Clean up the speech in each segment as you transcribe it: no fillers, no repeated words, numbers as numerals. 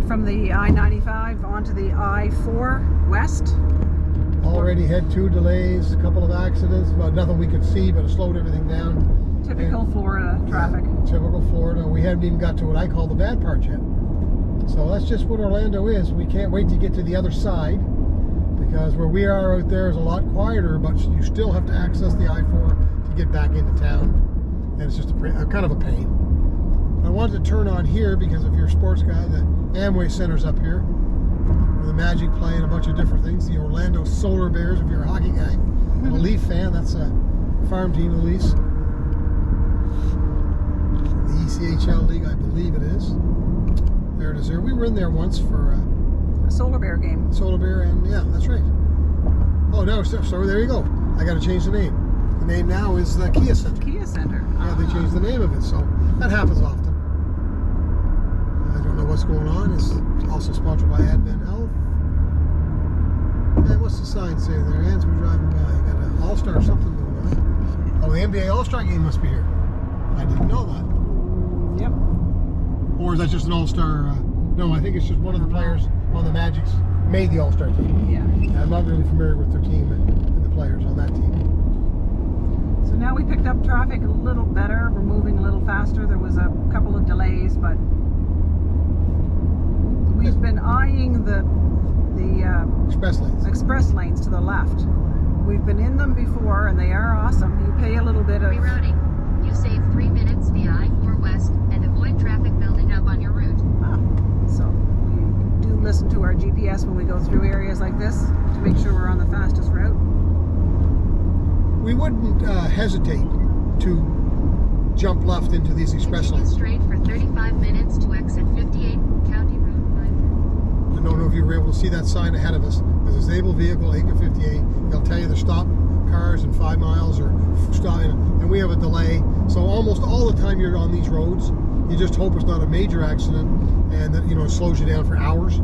from the I-95 onto the I-4 west. Already had 2 delays, a couple of accidents, but nothing we could see, but it slowed everything down. Typical Florida traffic. Typical Florida. We haven't even got to what I call the bad part yet. So that's just what Orlando is. We can't wait to get to the other side, because where we are out there is a lot quieter, but you still have to access the I-4 to get back into town, and it's just kind of a pain. I wanted to turn on here because if you're a sports guy, the Amway Center's up here, where the Magic play and a bunch of different things. The Orlando Solar Bears, if you're a hockey guy, and a Leaf fan, that's a farm team at least. The ECHL League, I believe it is. There it is there. We were in there once for A Solar Bear game. Solar Bear, and yeah, that's right. Oh, no, so there you go. I got to change the name. The name now is the Kia Center. Kia Center. Yeah, they changed the name of it, so that happens often. I don't know what's going on. It's also sponsored by Advent Health. And what's the sign say there? As we're driving by, got an All-Star or something going on. Oh, the NBA All-Star game must be here. I didn't know that. Yep. Or is that just an All-Star? No, I think it's just one of the players on the Magic's made the All-Star team. Yeah. I'm not really familiar with their team and the players on that team. So now we picked up traffic a little better. We're moving a little faster. There was a couple of delays, but we've been eyeing the express lanes to the left. We've been in them before, and they are awesome. You pay a little bit of rerouting. You save 3 minutes via I-4 West and avoid traffic building up on your route. So we do listen to our GPS when we go through areas like this to make sure we're on the fastest route. We wouldn't hesitate to jump left into these express lanes. Straight for 35 minutes to exit 58 County Route 5. I don't know if you were able to see that sign ahead of us. There's a disabled vehicle, acre 58. They'll tell you to stop cars in 5 miles or stop, and we have a delay. So almost all the time you're on these roads, you just hope it's not a major accident and that, it slows you down for hours.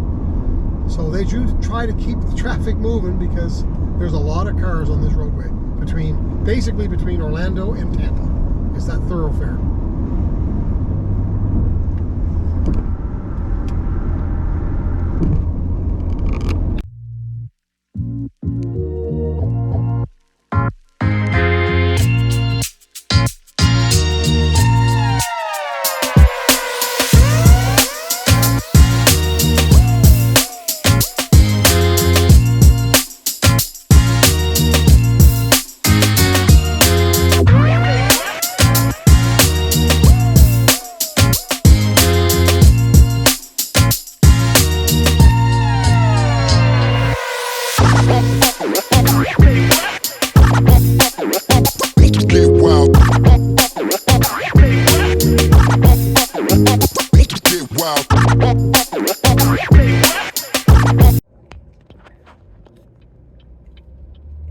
So they do try to keep the traffic moving because there's a lot of cars on this roadway basically between Orlando and Tampa. It's that thoroughfare.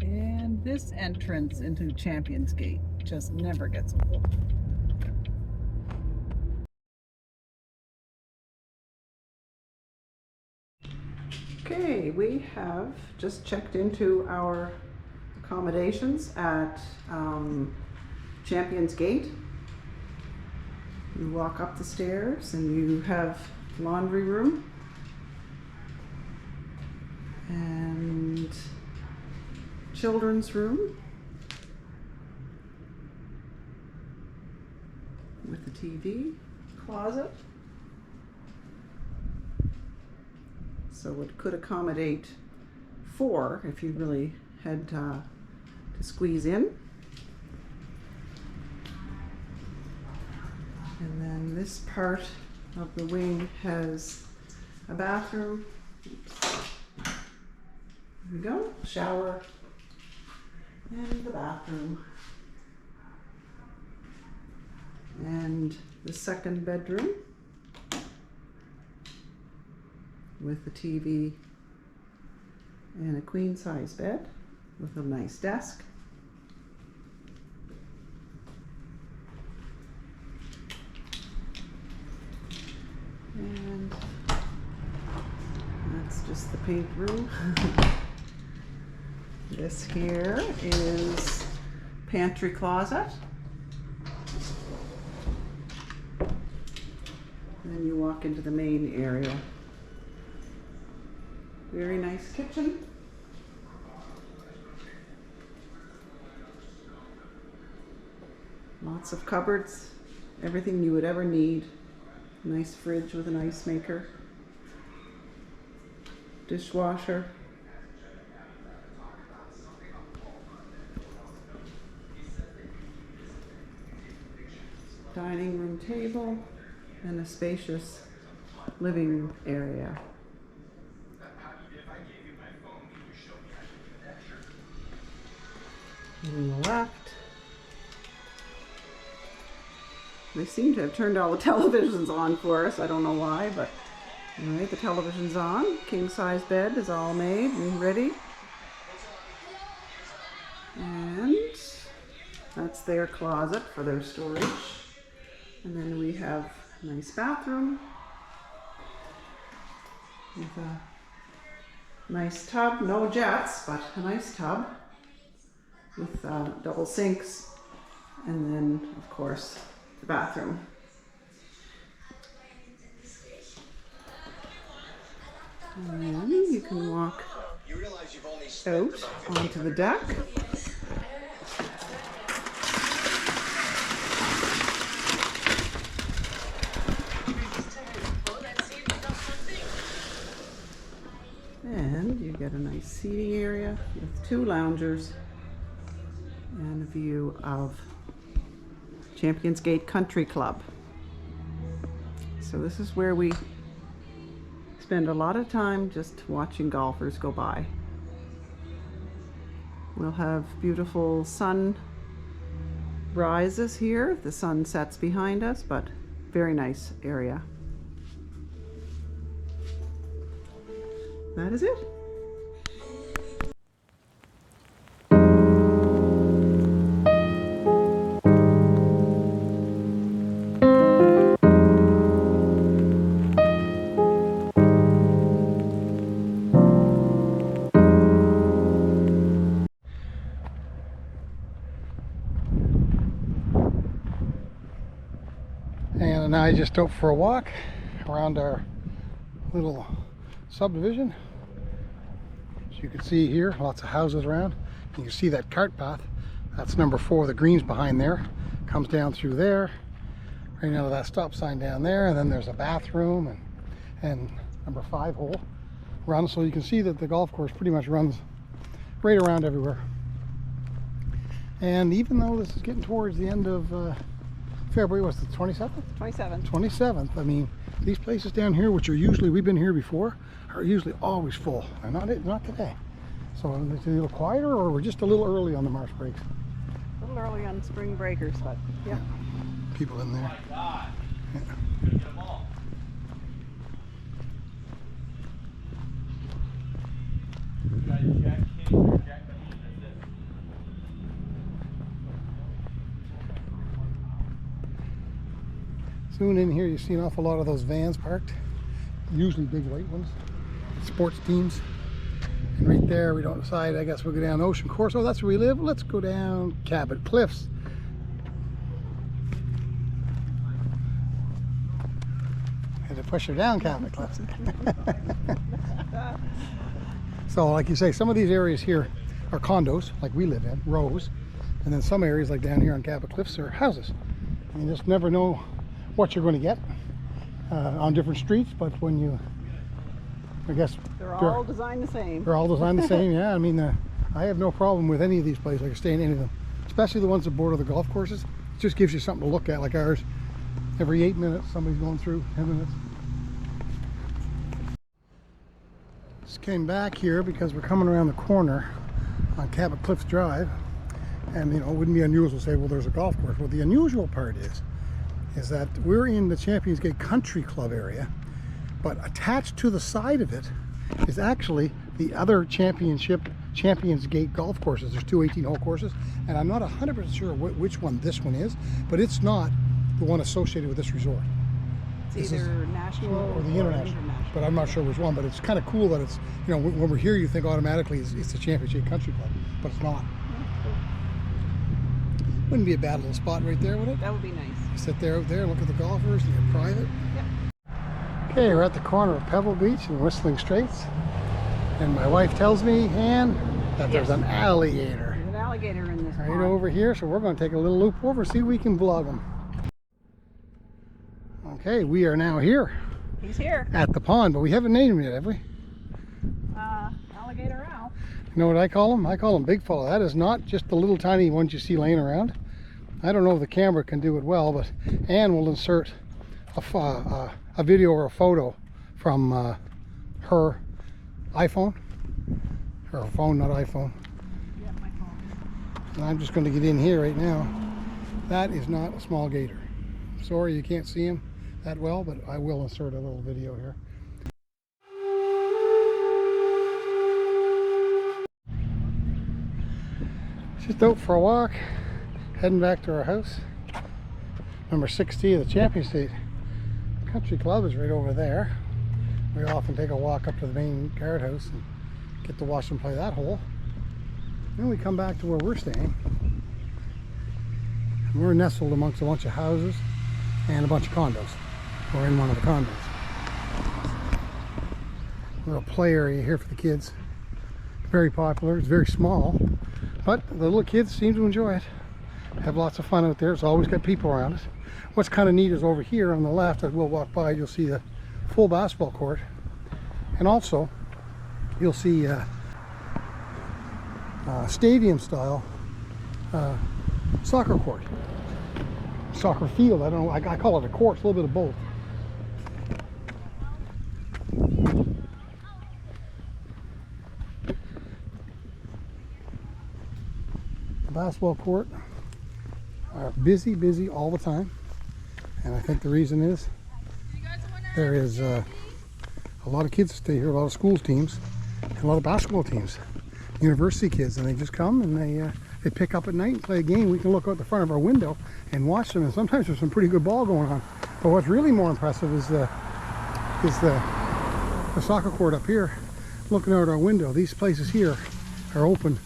And this entrance into Championsgate just never gets old. Okay, we have just checked into our accommodations at Championsgate. You walk up the stairs and you have laundry room and children's room with the TV, closet. So it could accommodate 4 if you really had to squeeze in. And then this part of the wing has a bathroom. Oops. There we go, shower, and the bathroom. And the second bedroom with the TV and a queen size bed with a nice desk. And that's just the paint room. This here is pantry closet. Then you walk into the main area. Very nice kitchen. Lots of cupboards, everything you would ever need. Nice fridge with an ice maker. Dishwasher. Dining room table and a spacious living area. On the left, they seem to have turned all the televisions on for us. I don't know why, but anyway, the television's on. King size bed is all made and ready. And that's their closet for their storage. And then we have a nice bathroom with a nice tub, no jets, but a nice tub with double sinks, and then of course the bathroom. And then you can walk out onto the deck. And you get a nice seating area with 2 loungers and a view of Championsgate Country Club. So this is where we spend a lot of time just watching golfers go by. We'll have beautiful sun rises here. The sun sets behind us, but very nice area. That is it. And I just out for a walk around our little subdivision. As you can see here, lots of houses around. You can see that cart path. That's number 4, the greens behind there. Comes down through there, right into that stop sign down there, and then there's a bathroom and number 5 hole runs. So you can see that the golf course pretty much runs right around everywhere. And even though this is getting towards the end of February, what's the 27th? 27th. I mean, these places down here, which are usually, we've been here before, are usually always full. And not today. So it's a little quieter, or we're just a little early on the March breaks. A little early on spring breakers, but yeah. People in there. Yeah. Soon in here you see an awful lot of those vans parked, usually big white ones, sports teams. And right there we don't decide, I guess we'll go down Ocean Course. Oh, that's where we live. Let's go down Cabot Cliffs. Had to push her down Cabot Cliffs. So like you say, some of these areas here are condos, like we live in, rows. And then some areas like down here on Cabot Cliffs are houses. And you just never know what you're going to get on different streets, but when you, I guess They're all designed the same. They're all designed the same, yeah. I mean, I have no problem with any of these places. I can stay in any of them, especially the ones that border the golf courses. It just gives you something to look at, like ours. Every 8 minutes, somebody's going through, 10 minutes. Just came back here because we're coming around the corner on Cabot Cliffs Drive, and you know, it wouldn't be unusual to say, well, there's a golf course. Well, the unusual part is that we're in the Championsgate Country Club area, but attached to the side of it is actually the other Championsgate golf courses. There's 2 18-hole courses, and I'm not 100% sure which one this one is, but it's not the one associated with this resort. It's either national or the international, but I'm not sure which one. But it's kind of cool that it's, you know, when we're here you think automatically it's the Championsgate Country Club, but it's not. Wouldn't be a bad little spot right there, would it? That would be nice. You sit there out there, look at the golfers, and you're private. Yep. Okay, we're at the corner of Pebble Beach and Whistling Straits. And my wife tells me, Ann, that there's an alligator There's an alligator in this right pond. over here, so we're going to take a little loop over, see if we can vlog him. Okay, we are now here He's here. at the pond, but we haven't named him yet, have we? Alligator Al. You know what I call him? I call him Big Fella. That is not just the little tiny ones you see laying around. I don't know if the camera can do it well, but Ann will insert a video or a photo from her iPhone. Her phone, not iPhone. Yeah, my phone. And I'm just going to get in here right now. That is not a small gator. Sorry you can't see him that well, but I will insert a little video here. Just out for a walk, heading back to our house. Number 60 of the Championsgate Country Club is right over there. We often take a walk up to the main guardhouse and get to watch them play that hole. Then we come back to where we're staying. And we're nestled amongst a bunch of houses and a bunch of condos. We're in one of the condos. Little play area here for the kids. Very popular. It's very small, but the little kids seem to enjoy it. Have lots of fun out there. It's always got people around it. What's kind of neat is over here on the left, as we'll walk by, you'll see the full basketball court, and also you'll see stadium style soccer court, soccer field. I don't know, I call it a court. It's a little bit of both. The basketball court are busy all the time, and I think the reason is there is a lot of kids that stay here, a lot of schools teams, and a lot of basketball teams, university kids, and they just come and they pick up at night and play a game. We can look out the front of our window and watch them, and sometimes there's some pretty good ball going on. But what's really more impressive is the soccer court up here. Looking out our window, these places here are open,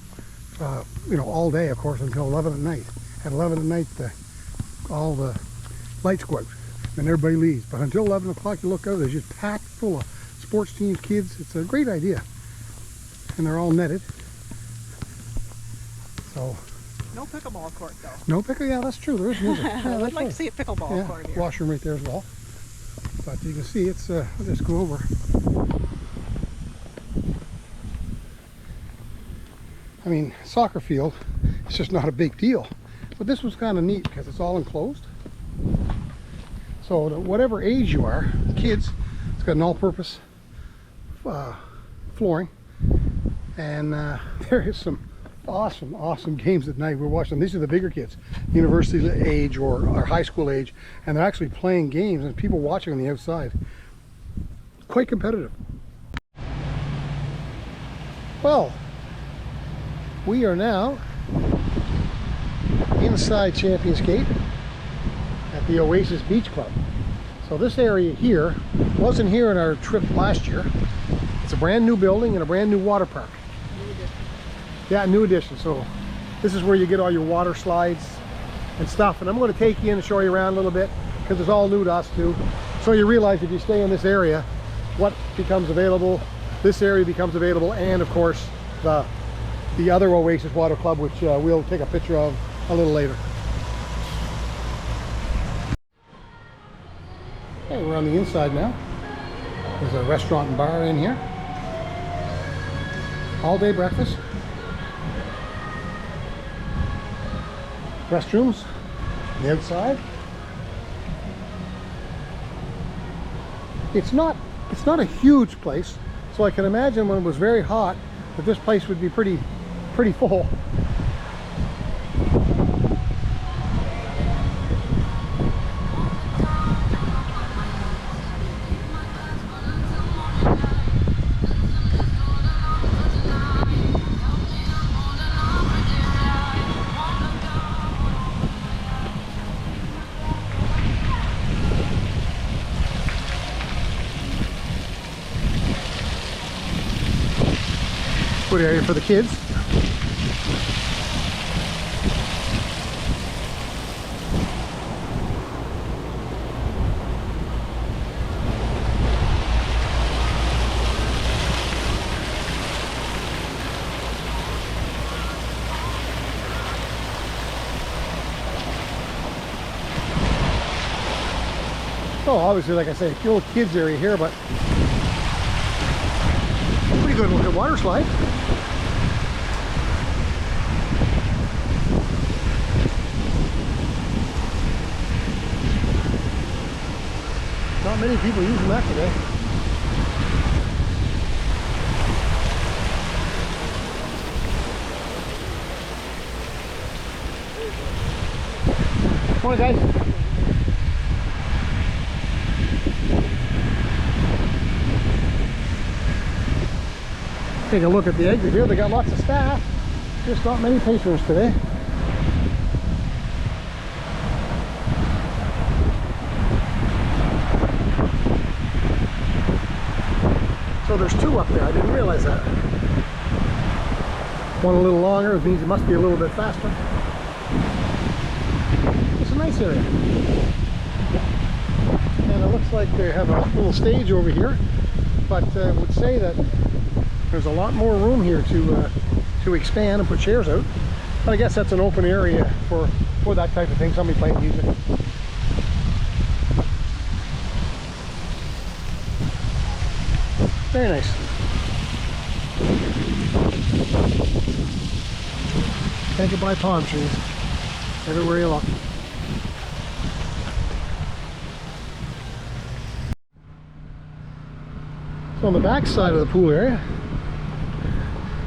you know, all day, of course, until 11 at night. At 11 at night, all the lights go out and everybody leaves. But until 11 o'clock, you look out, it's just packed full of sports teams, kids. It's a great idea. And they're all netted. So No pickleball court though. no pickle, yeah, that's true. There isn't, is there? Yeah, I'd like to see a pickleball court here. Washroom right there as well. But you can see it's I'll just go over. I mean, soccer field, it's just not a big deal. But this was kind of neat because it's all enclosed. So whatever age you are, kids, it's got an all-purpose flooring. And there is some awesome games at night. We're watching. These are the bigger kids, university age or high school age, and they're actually playing games and people watching on the outside. Quite competitive. Well, we are now inside Championsgate at the Oasis Beach Club. So this area here wasn't here in our trip last year. It's a brand new building and a brand new water park. Yeah, new addition. So this is where you get all your water slides and stuff. And I'm going to take you in and show you around a little bit because it's all new to us too. So you realize if you stay in this area, what becomes available. This area becomes available, and of course the other Oasis Water Club, which we'll take a picture of a little later. Okay, we're on the inside now. There's a restaurant and bar in here. All day breakfast. Restrooms on the outside. It's not a huge place, so I can imagine when it was very hot that this place would be pretty full. Good area for the kids. So obviously, like I say, a little kids area here, but pretty good looking water slide. Not many people using that today. Come on, guys. Take a look at the exit here. They got lots of staff, just not many patrons today. So there's two up there. I didn't realize that. One a little longer, it means it must be a little bit faster. It's a nice area. And it looks like they have a little stage over here, but I would say that there's a lot more room here to expand and put chairs out. But I guess that's an open area for that type of thing, somebody playing music. Very nice. Can't get by palm trees everywhere you look. So on the back side of the pool area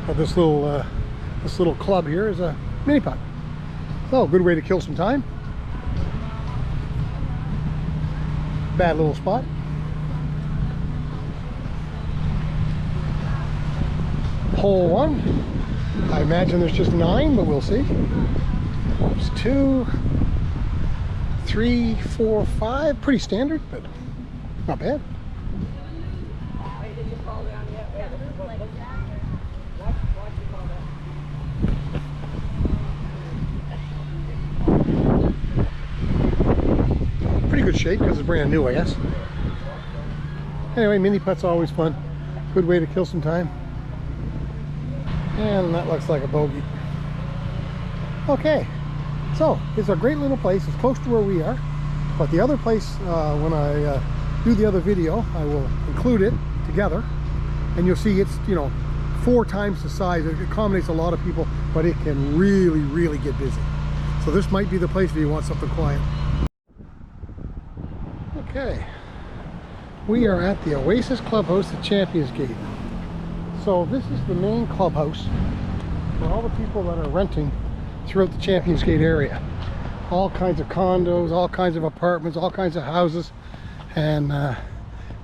of this little club here is a mini putt. So a good way to kill some time. Bad little spot. Hole 1. I imagine there's just 9, but we'll see. There's 2, 3, 4, 5. Pretty standard, but not bad. Pretty good shape because it's brand new, I guess. Anyway, mini putt's always fun. Good way to kill some time. And that looks like a bogey. Okay, so it's a great little place. It's close to where we are. But the other place, when I do the other video, I will include it together. And you'll see it's, 4 times the size. It accommodates a lot of people, but it can really, really get busy. So this might be the place if you want something quiet. Okay, we are at the Oasis Clubhouse at Championsgate. So this is the main clubhouse for all the people that are renting throughout the Championsgate area. All kinds of condos, all kinds of apartments, all kinds of houses. And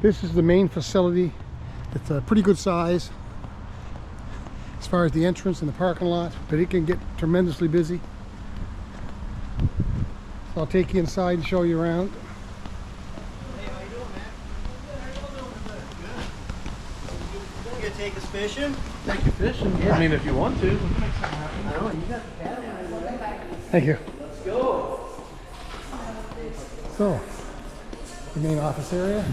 this is the main facility. It's a pretty good size as far as the entrance and the parking lot, but it can get tremendously busy. So I'll take you inside and show you around. Take us fishing? Take you fishing? Yeah. I mean, if you want to. I know, you got the cat right there. Thank you. Let's go. So, the main office area.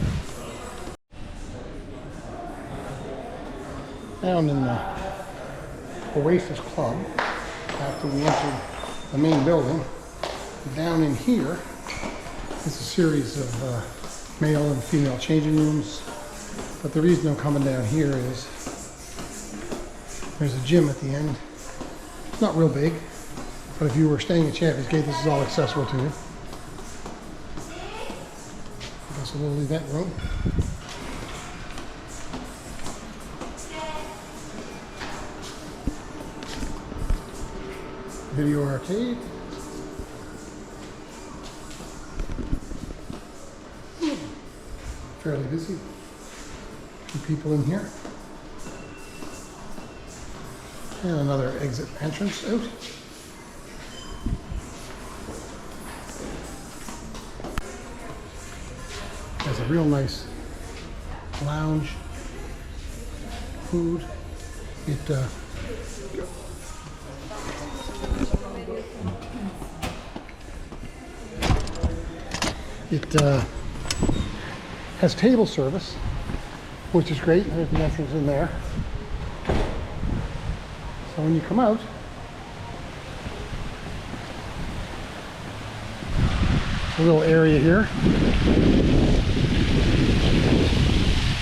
Down in the Oasis Club, after we entered the main building, down in here is a series of male and female changing rooms. But the reason I'm coming down here is there's a gym at the end. It's not real big, but if you were staying at Championsgate, this is all accessible to you. That's a little event room. Video arcade. Fairly busy. People in here, and another exit entrance out. There's a real nice lounge, food. It has table service, which is great. There's the entrance in there. So when you come out, . a little area here.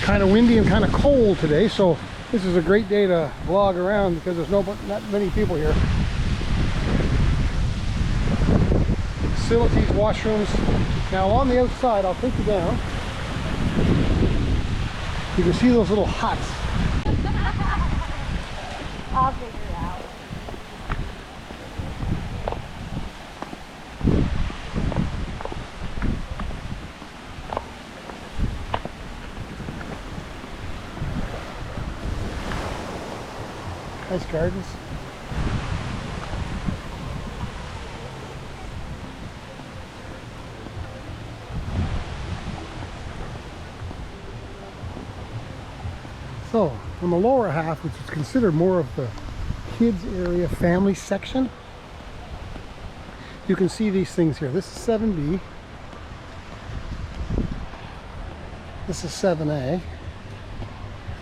Kind of windy and kind of cold today, so this is a great day to vlog around because there's not many people here. Facilities, washrooms. Now on the outside, I'll take you down. You can see those little huts. I'll figure it out. Nice gardens. So, on the lower half, which is considered more of the kids area, family section, you can see these things here. This is 7B. This is 7A. And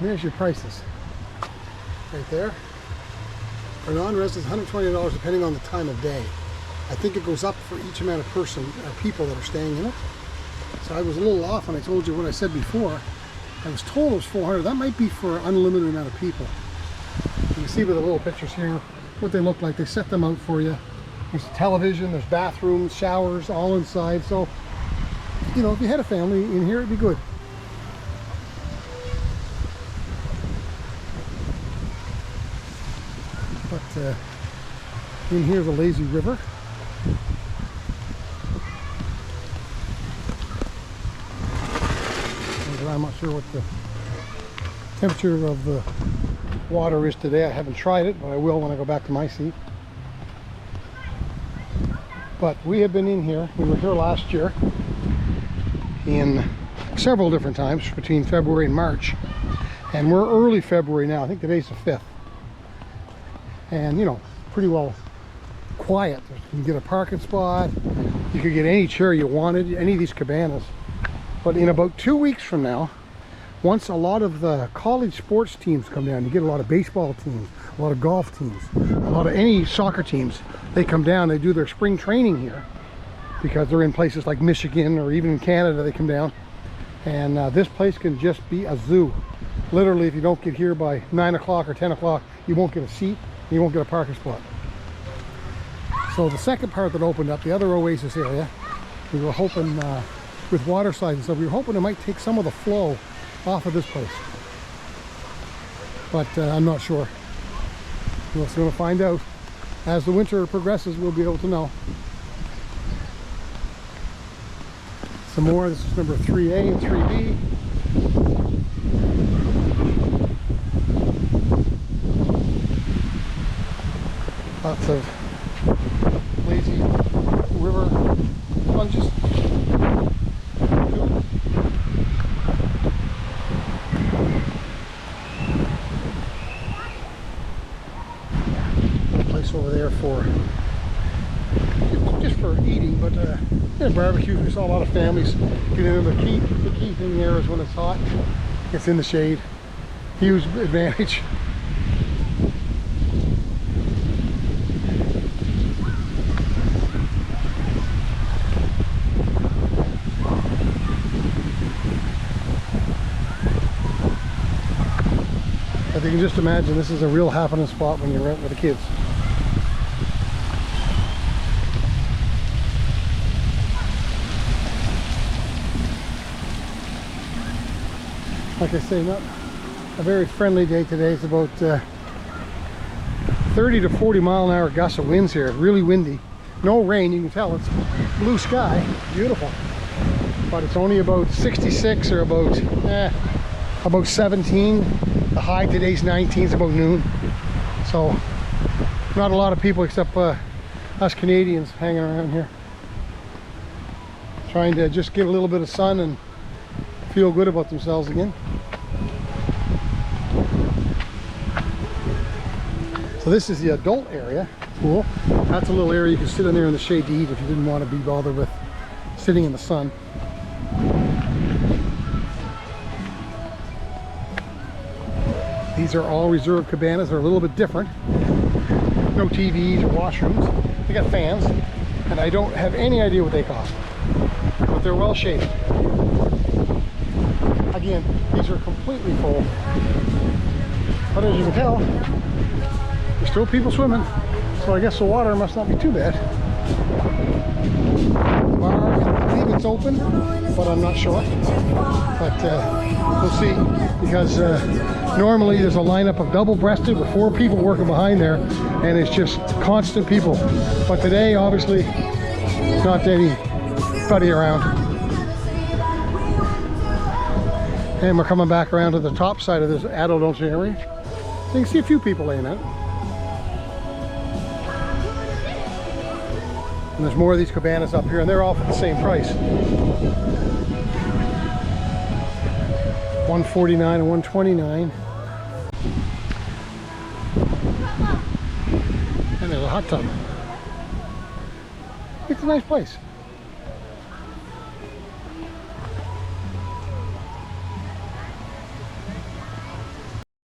there's your prices. Right there. For non-residents, $120 depending on the time of day. I think it goes up for each amount of person or people that are staying in it. So I was a little off when I told you what I said before. I was told it was $400. That might be for an unlimited amount of people. You can see with the little pictures here what they look like. They set them out for you. There's television, there's bathrooms, showers, all inside. So, you know, if you had a family in here, it'd be good. But in here's a lazy river. I'm not sure what the temperature of the water is today. I haven't tried it, but I will when I go back to my seat. But we have been in here. We were here last year in several different times between February and March. And we're early February now. I think today's the 5th. And, you know, pretty well quiet. You can get a parking spot. You could get any chair you wanted, any of these cabanas. But in about 2 weeks from now, once a lot of the college sports teams come down, you get a lot of baseball teams, a lot of golf teams, a lot of any soccer teams, they come down, they do their spring training here because they're in places like Michigan or even in Canada, they come down. And this place can just be a zoo. Literally, if you don't get here by 9 o'clock or 10 o'clock, you won't get a seat, and you won't get a parking spot. So the second part that opened up, the other Oasis area, we were hoping with water slides and stuff, we were hoping it might take some of the flow off of this place. But I'm not sure. We're going to find out. As the winter progresses, we'll be able to know. Some more. This is number 3A and 3B. Lots of lazy river sponges. Place over there for just for eating, but in a barbecue. We saw a lot of families get in. The key thing there is when it's hot, it's in the shade. Huge advantage. If you can just imagine, this is a real happening spot when you're out with the kids. Like I say, not a very friendly day today. It's about 30 to 40 mile an hour gusts of winds here. Really windy. No rain, you can tell. It's blue sky. Beautiful. But it's only about 66 or about 17. The high today's 19, it's about noon. So not a lot of people except us Canadians hanging around here. Trying to just get a little bit of sun and feel good about themselves again. So this is the adult area pool. That's a little area you can sit in there in the shade to eat if you didn't want to be bothered with sitting in the sun. These are all reserved cabanas. They're a little bit different. No TVs or washrooms. They got fans, and I don't have any idea what they cost. but they're well shaded. Again, these are completely full, but as you can tell, there's still people swimming, so I guess the water must not be too bad. The bar, I believe it's open, but I'm not sure. But we'll see, because normally there's a lineup of double-breasted with 4 people working behind there, and it's just constant people. But today, obviously, not anybody around. And we're coming back around to the top side of this adult area. So you can see a few people laying out. And there's more of these cabanas up here, and they're all for the same price. $149 and $129. And there's a hot tub. It's a nice place.